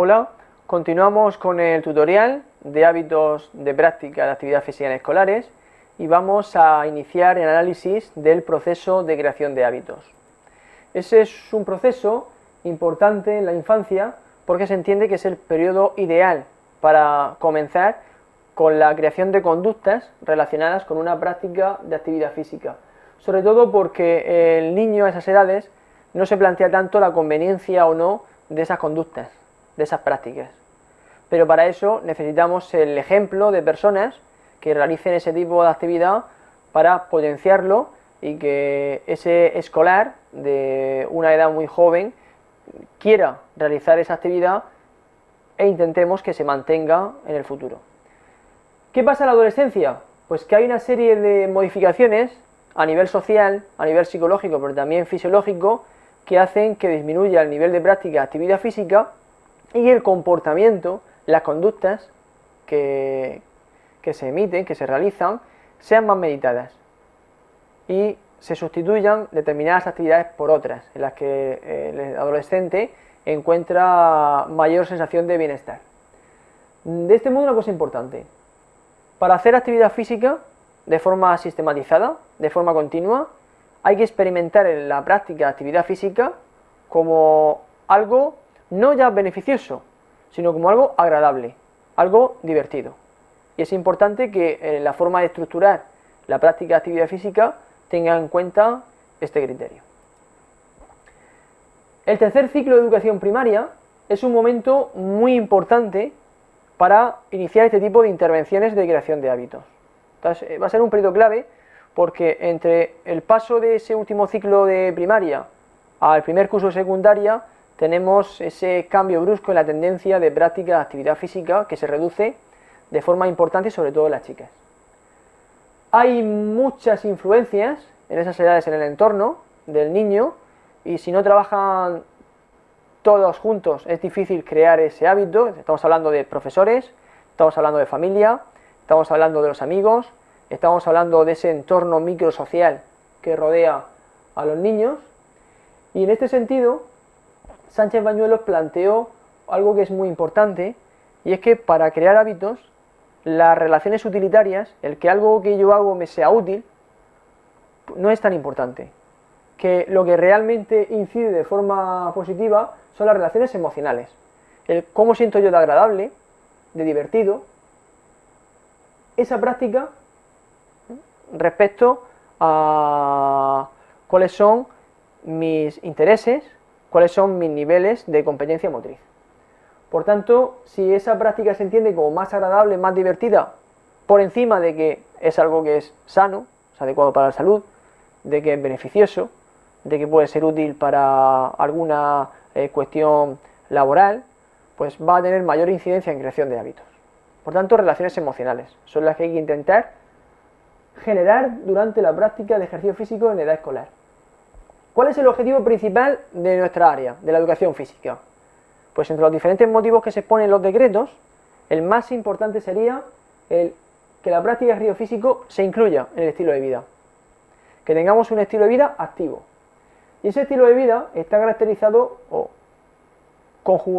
Hola, continuamos con el tutorial de hábitos de práctica de actividad física en escolares y vamos a iniciar el análisis del proceso de creación de hábitos. Ese es un proceso importante en la infancia porque se entiende que es el periodo ideal para comenzar con la creación de conductas relacionadas con una práctica de actividad física, sobre todo porque el niño a esas edades no se plantea tanto la conveniencia o no de esas conductas, de esas prácticas. Pero para eso necesitamos el ejemplo de personas que realicen ese tipo de actividad para potenciarlo y que ese escolar de una edad muy joven quiera realizar esa actividad e intentemos que se mantenga en el futuro. ¿Qué pasa en la adolescencia? Pues que hay una serie de modificaciones a nivel social, a nivel psicológico, pero también fisiológico, que hacen que disminuya el nivel de práctica de actividad física y el comportamiento, las conductas que se emiten, que se realizan, sean más meditadas y se sustituyan determinadas actividades por otras, en las que el adolescente encuentra mayor sensación de bienestar. De este modo, una cosa importante: para hacer actividad física de forma sistematizada, de forma continua, hay que experimentar en la práctica de actividad física como algo no ya beneficioso, sino como algo agradable, algo divertido. Y es importante que la forma de estructurar la práctica de actividad física tenga en cuenta este criterio. El tercer ciclo de educación primaria es un momento muy importante para iniciar este tipo de intervenciones de creación de hábitos. Entonces, va a ser un periodo clave porque entre el paso de ese último ciclo de primaria al primer curso de secundaria tenemos ese cambio brusco en la tendencia de práctica de actividad física que se reduce de forma importante, sobre todo en las chicas. Hay muchas influencias en esas edades en el entorno del niño y si no trabajan todos juntos es difícil crear ese hábito. Estamos hablando de profesores, estamos hablando de familia, estamos hablando de los amigos, estamos hablando de ese entorno microsocial que rodea a los niños. Y en este sentido, Sánchez Bañuelos planteó algo que es muy importante, y es que para crear hábitos, las relaciones utilitarias, el que algo que yo hago me sea útil, no es tan importante. Que lo que realmente incide de forma positiva son las relaciones emocionales. El cómo siento yo de agradable, de divertido, esa práctica respecto a cuáles son mis intereses, cuáles son mis niveles de competencia motriz. Por tanto, si esa práctica se entiende como más agradable, más divertida, por encima de que es algo que es sano, es adecuado para la salud, de que es beneficioso, de que puede ser útil para alguna cuestión laboral, pues va a tener mayor incidencia en creación de hábitos. Por tanto, relaciones emocionales son las que hay que intentar generar durante la práctica de ejercicio físico en edad escolar. ¿Cuál es el objetivo principal de nuestra área, de la educación física? Pues entre los diferentes motivos que se exponen en los decretos, el más importante sería que la práctica de ejercicio físico se incluya en el estilo de vida. Que tengamos un estilo de vida activo. Y ese estilo de vida está caracterizado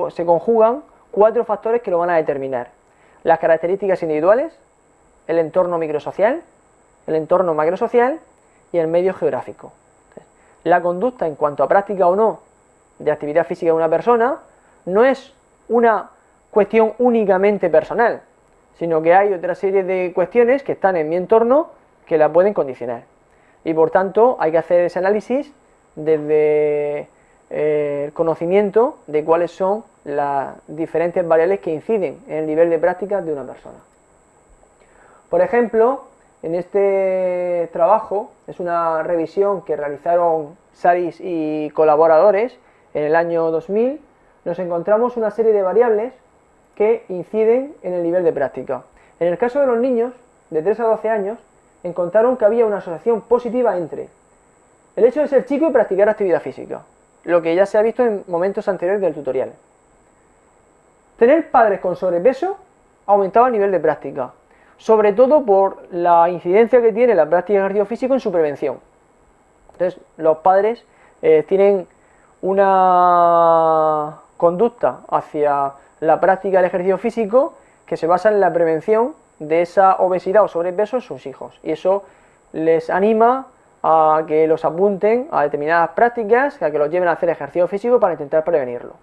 se conjugan 4 factores que lo van a determinar: las características individuales, el entorno microsocial, el entorno macrosocial y el medio geográfico. La conducta en cuanto a práctica o no de actividad física de una persona no es una cuestión únicamente personal, sino que hay otra serie de cuestiones que están en mi entorno que la pueden condicionar. Y por tanto hay que hacer ese análisis desde el conocimiento de cuáles son las diferentes variables que inciden en el nivel de práctica de una persona. Por ejemplo, en este trabajo, es una revisión que realizaron Saris y colaboradores en el año 2000, nos encontramos una serie de variables que inciden en el nivel de práctica. En el caso de los niños de 3 a 12 años, encontraron que había una asociación positiva entre el hecho de ser chico y practicar actividad física, lo que ya se ha visto en momentos anteriores del tutorial. Tener padres con sobrepeso aumentaba el nivel de práctica, sobre todo por la incidencia que tiene la práctica de ejercicio físico en su prevención. Entonces, los padres tienen una conducta hacia la práctica del ejercicio físico que se basa en la prevención de esa obesidad o sobrepeso en sus hijos, y eso les anima a que los apunten a determinadas prácticas, a que los lleven a hacer ejercicio físico para intentar prevenirlo.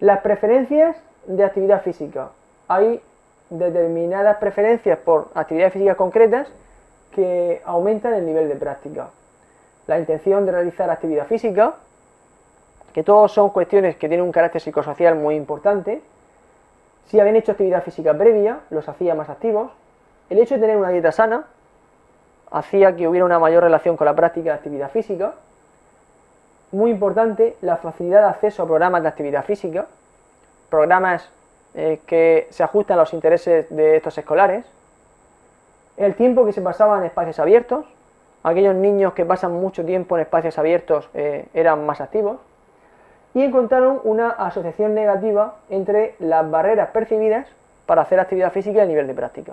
Las preferencias de actividad física. Hay determinadas preferencias por actividades físicas concretas que aumentan el nivel de práctica. La intención de realizar actividad física, que todos son cuestiones que tienen un carácter psicosocial muy importante. Si habían hecho actividad física previa, los hacía más activos. El hecho de tener una dieta sana hacía que hubiera una mayor relación con la práctica de actividad física. Muy importante, la facilidad de acceso a programas de actividad física, programas que se ajustan a los intereses de estos escolares. El tiempo que se pasaba en espacios abiertos, aquellos niños que pasan mucho tiempo en espacios abiertos eran más activos. Y encontraron una asociación negativa entre las barreras percibidas para hacer actividad física y el nivel de práctica.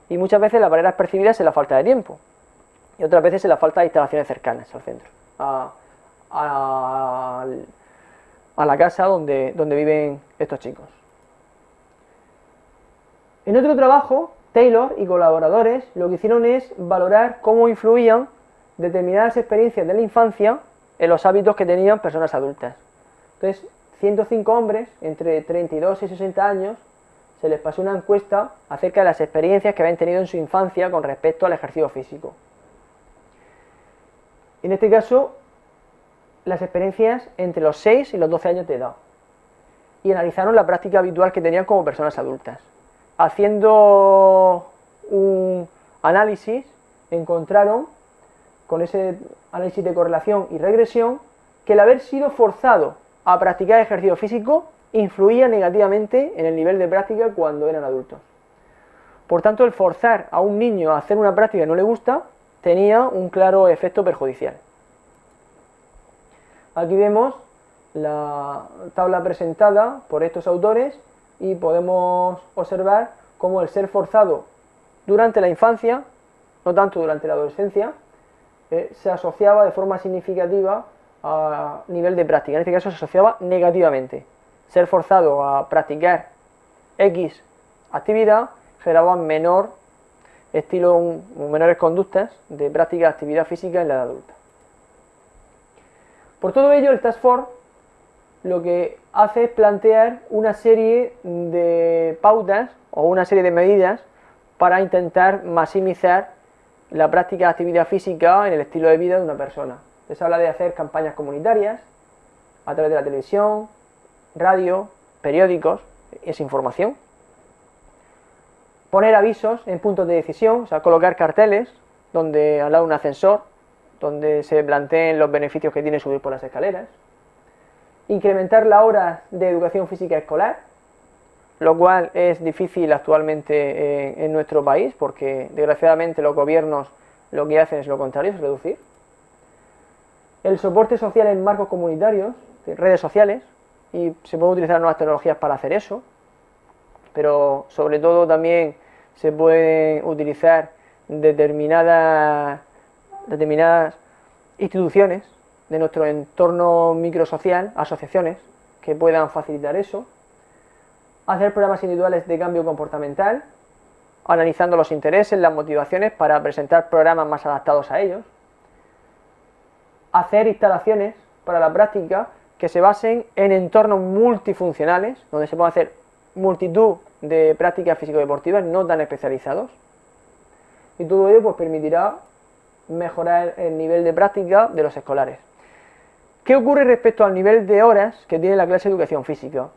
Y muchas veces las barreras percibidas es la falta de tiempo, y otras veces es la falta de instalaciones cercanas al centro, a la casa donde viven estos chicos. En otro trabajo, Taylor y colaboradores lo que hicieron es valorar cómo influían determinadas experiencias de la infancia en los hábitos que tenían personas adultas. Entonces, 105 hombres entre 32 y 60 años se les pasó una encuesta acerca de las experiencias que habían tenido en su infancia con respecto al ejercicio físico. En este caso, las experiencias entre los 6 y los 12 años de edad. Y analizaron la práctica habitual que tenían como personas adultas. Haciendo un análisis, encontraron, con ese análisis de correlación y regresión, que el haber sido forzado a practicar ejercicio físico influía negativamente en el nivel de práctica cuando eran adultos. Por tanto, el forzar a un niño a hacer una práctica que no le gusta tenía un claro efecto perjudicial. Aquí vemos la tabla presentada por estos autores y podemos observar cómo el ser forzado durante la infancia, no tanto durante la adolescencia, se asociaba de forma significativa a nivel de práctica. En este caso se asociaba negativamente. Ser forzado a practicar X actividad generaba menores conductas de práctica de actividad física en la edad adulta. Por todo ello, el Task Force lo que hace es plantear una serie de pautas o una serie de medidas para intentar maximizar la práctica de actividad física en el estilo de vida de una persona. Se habla de hacer campañas comunitarias a través de la televisión, radio, periódicos, es información. Poner avisos en puntos de decisión, o sea, colocar carteles donde al lado de un ascensor, donde se planteen los beneficios que tiene subir por las escaleras. Incrementar la hora de educación física escolar, lo cual es difícil actualmente en nuestro país, porque desgraciadamente los gobiernos lo que hacen es lo contrario, es reducir. El soporte social en marcos comunitarios, redes sociales, y se pueden utilizar nuevas tecnologías para hacer eso, pero sobre todo también se pueden utilizar determinadas instituciones de nuestro entorno microsocial, asociaciones que puedan facilitar eso. Hacer programas individuales de cambio comportamental, analizando los intereses, las motivaciones para presentar programas más adaptados a ellos. Hacer instalaciones para la práctica que se basen en entornos multifuncionales, donde se pueden hacer multitud de prácticas físico-deportivas no tan especializados. Y todo ello pues permitirá mejorar el nivel de práctica de los escolares. ¿Qué ocurre respecto al nivel de horas que tiene la clase de educación física?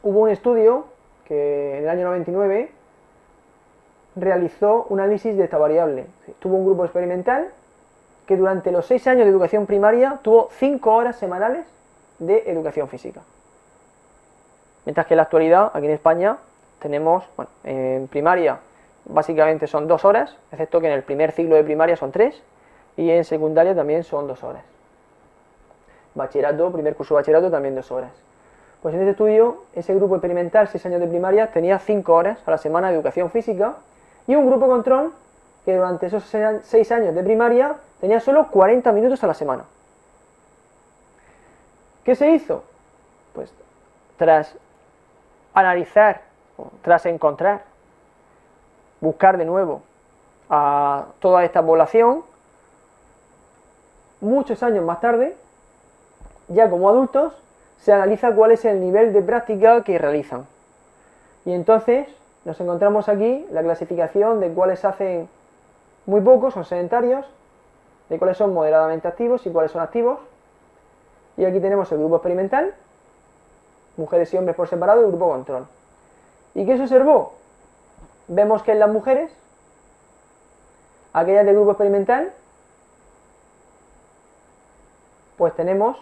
Hubo un estudio que en el año 99 realizó un análisis de esta variable. Tuvo un grupo experimental que durante los 6 años de educación primaria tuvo 5 horas semanales de educación física. Mientras que en la actualidad, aquí en España, tenemos, en primaria básicamente son 2 horas, excepto que en el primer ciclo de primaria son 3, y en secundaria también son 2 horas. Bachillerato, primer curso de bachillerato, también 2 horas. Pues en este estudio, ese grupo experimental, 6 años de primaria, tenía 5 horas a la semana de educación física, y un grupo control que durante esos 6 años de primaria tenía solo 40 minutos a la semana. ¿Qué se hizo? Pues tras analizar, tras encontrar, buscar de nuevo a toda esta población, muchos años más tarde, ya como adultos, se analiza cuál es el nivel de práctica que realizan. Y entonces nos encontramos aquí la clasificación de cuáles hacen muy poco, son sedentarios, de cuáles son moderadamente activos y cuáles son activos. Y aquí tenemos el grupo experimental, mujeres y hombres por separado, y el grupo control. ¿Y qué se observó? Vemos que en las mujeres, aquellas del grupo experimental, pues tenemos,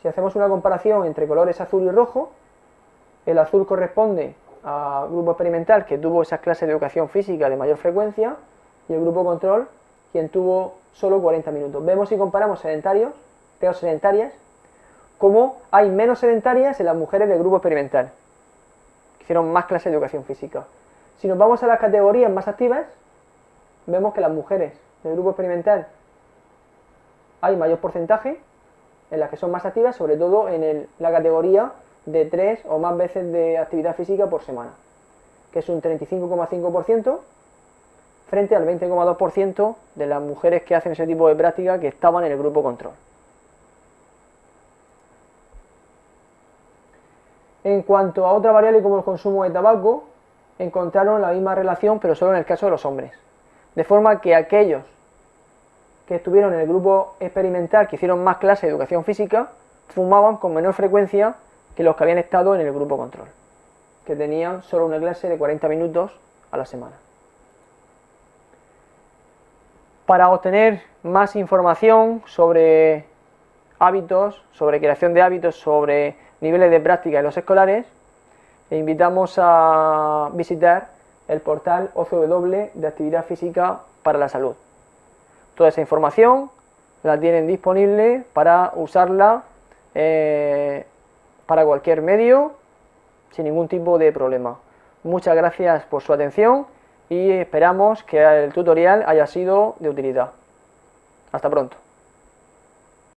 si hacemos una comparación entre colores azul y rojo, el azul corresponde al grupo experimental que tuvo esas clases de educación física de mayor frecuencia, y el grupo control quien tuvo solo 40 minutos. Vemos si comparamos sedentarios, o sedentarias, como hay menos sedentarias en las mujeres del grupo experimental, que hicieron más clases de educación física. Si nos vamos a las categorías más activas, vemos que las mujeres del grupo experimental hay mayor porcentaje en las que son más activas, sobre todo en la categoría de 3 o más veces de actividad física por semana, que es un 35,5% frente al 20,2% de las mujeres que hacen ese tipo de práctica que estaban en el grupo control. En cuanto a otra variable como el consumo de tabaco, encontraron la misma relación, pero solo en el caso de los hombres. De forma que aquellos que estuvieron en el grupo experimental, que hicieron más clases de educación física, fumaban con menor frecuencia que los que habían estado en el grupo control, que tenían solo una clase de 40 minutos a la semana. Para obtener más información sobre hábitos, sobre creación de hábitos, sobre niveles de práctica en los escolares, le invitamos a visitar el portal OCW de Actividad Física para la Salud. Toda esa información la tienen disponible para usarla para cualquier medio sin ningún tipo de problema. Muchas gracias por su atención y esperamos que el tutorial haya sido de utilidad. Hasta pronto.